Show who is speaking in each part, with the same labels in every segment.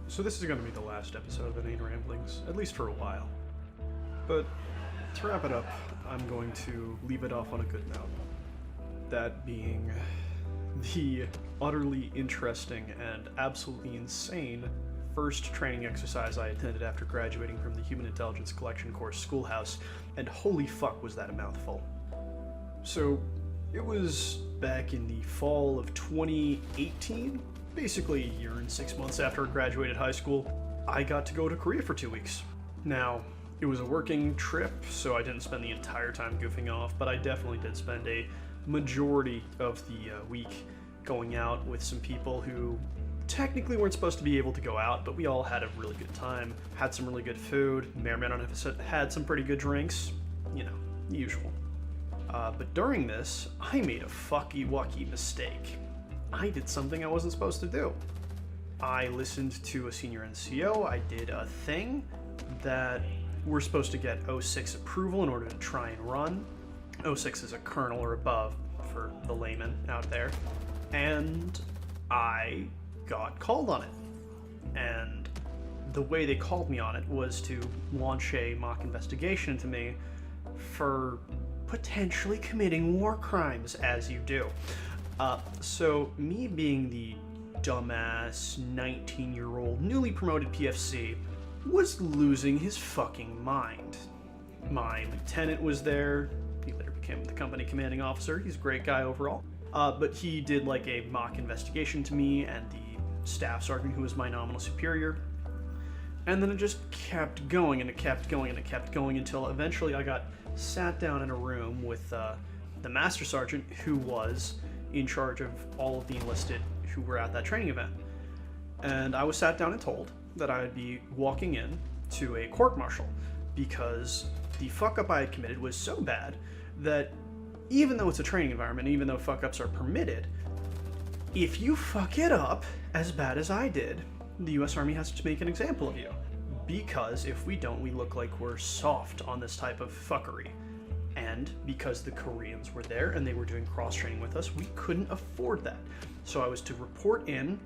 Speaker 1: So this is going to be the last episode of Inane Ramblings, at least for a while. But to wrap it up, I'm going to leave it off on a good note. That being the utterly interesting and absolutely insane first training exercise I attended after graduating from the Human Intelligence Collection course Schoolhouse, and holy fuck was that a mouthful. So, it was back in the fall of 2018, basically a year and 6 months after I graduated high school. I got to go to Korea for 2 weeks. Now, it was a working trip, so I didn't spend the entire time goofing off, but I definitely did spend a majority of the week going out with some people who technically weren't supposed to be able to go out, but we all had a really good time, had some really good food, may or may not have had some pretty good drinks, you know, the usual. But during this, I made a fucky-wucky mistake. I did something I wasn't supposed to do. I listened to a senior NCO, I did a thing that we're supposed to get 06 approval in order to try and run. 06 is a colonel or above for the layman out there. And I got called on it. And the way they called me on it was to launch a mock investigation into me for potentially committing war crimes, as you do. So me being the dumbass 19-year-old newly promoted PFC was losing his fucking mind. My lieutenant was there. He later became the company commanding officer. He's a great guy overall. But he did like a mock investigation to me and the staff sergeant who was my nominal superior. And then it just kept going and it kept going and it kept going until eventually I got sat down in a room with the master sergeant who was in charge of all of the enlisted who were at that training event. And I was sat down and told that I would be walking in to a court-martial because the fuck-up I had committed was so bad that even though it's a training environment, even though fuck-ups are permitted, if you fuck it up as bad as I did, the US Army has to make an example of you. Because if we don't, we look like we're soft on this type of fuckery. And because the Koreans were there and they were doing cross-training with us, we couldn't afford that. So I was to report in,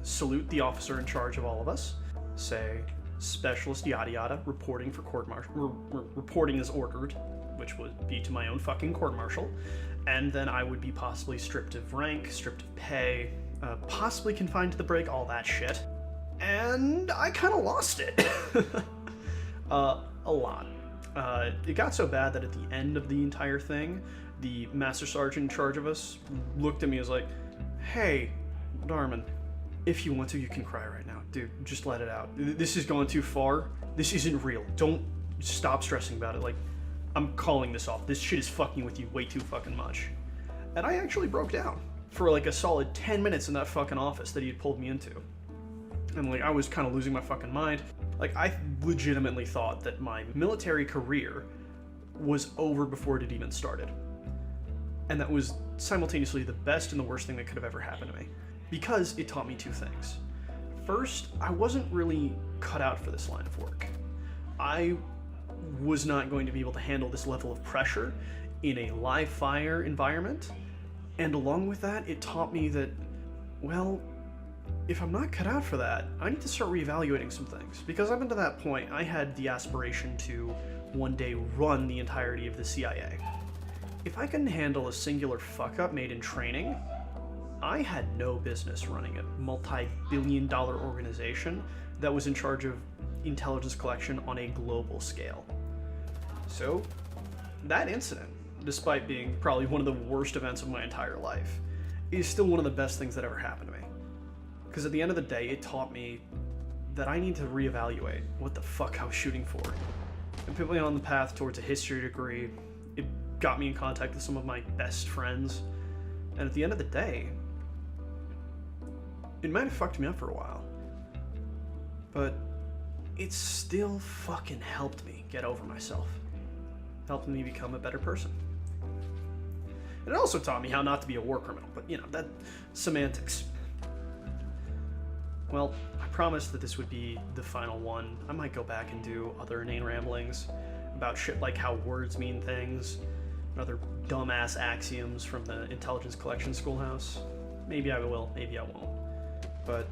Speaker 1: salute the officer in charge of all of us, say, specialist yada yada, reporting for court-martial, reporting as ordered, which would be to my own fucking court-martial, and then I would be possibly stripped of rank, stripped of pay, possibly confined to the break, all that shit. And I kind of lost it. A lot. It got so bad that at the end of the entire thing, the master sergeant in charge of us looked at me as like, hey, Darman, if you want to, you can cry right now. Dude, just let it out. This is going too far. This isn't real. Don't stop stressing about it. Like, I'm calling this off. This shit is fucking with you way too fucking much. And I actually broke down for like a solid 10 minutes in that fucking office that he had pulled me into. And like, I was kind of losing my fucking mind. Like, I legitimately thought that my military career was over before it had even started. And that was simultaneously the best and the worst thing that could have ever happened to me. Because it taught me two things. First, I wasn't really cut out for this line of work. I was not going to be able to handle this level of pressure in a live fire environment. And along with that, it taught me that, well, if I'm not cut out for that, I need to start reevaluating some things. Because up until that point, I had the aspiration to one day run the entirety of the CIA. If I couldn't handle a singular fuck-up made in training, I had no business running a multi-billion-dollar organization that was in charge of intelligence collection on a global scale. So, that incident, despite being probably one of the worst events of my entire life, is still one of the best things that ever happened to me. Because at the end of the day, it taught me that I need to reevaluate what the fuck I was shooting for. It put me on the path towards a history degree. It got me in contact with some of my best friends. And at the end of the day, it might have fucked me up for a while. But it still fucking helped me get over myself. Helped me become a better person. And it also taught me how not to be a war criminal, but you know, that semantics. Well, I promised that this would be the final one. I might go back and do other inane ramblings about shit like how words mean things, and other dumbass axioms from the intelligence collection schoolhouse. Maybe I will, maybe I won't. But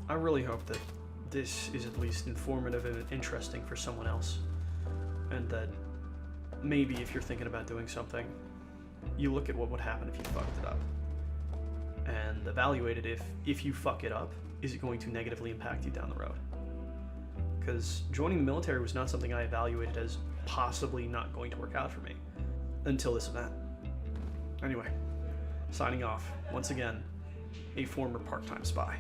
Speaker 1: I really hope that this is at least informative and interesting for someone else. And that maybe if you're thinking about doing something, you look at what would happen if you fucked it up. And evaluate it if you fuck it up, is it going to negatively impact you down the road? Because joining the military was not something I evaluated as possibly not going to work out for me until this event. Anyway, signing off, once again, a former part-time spy.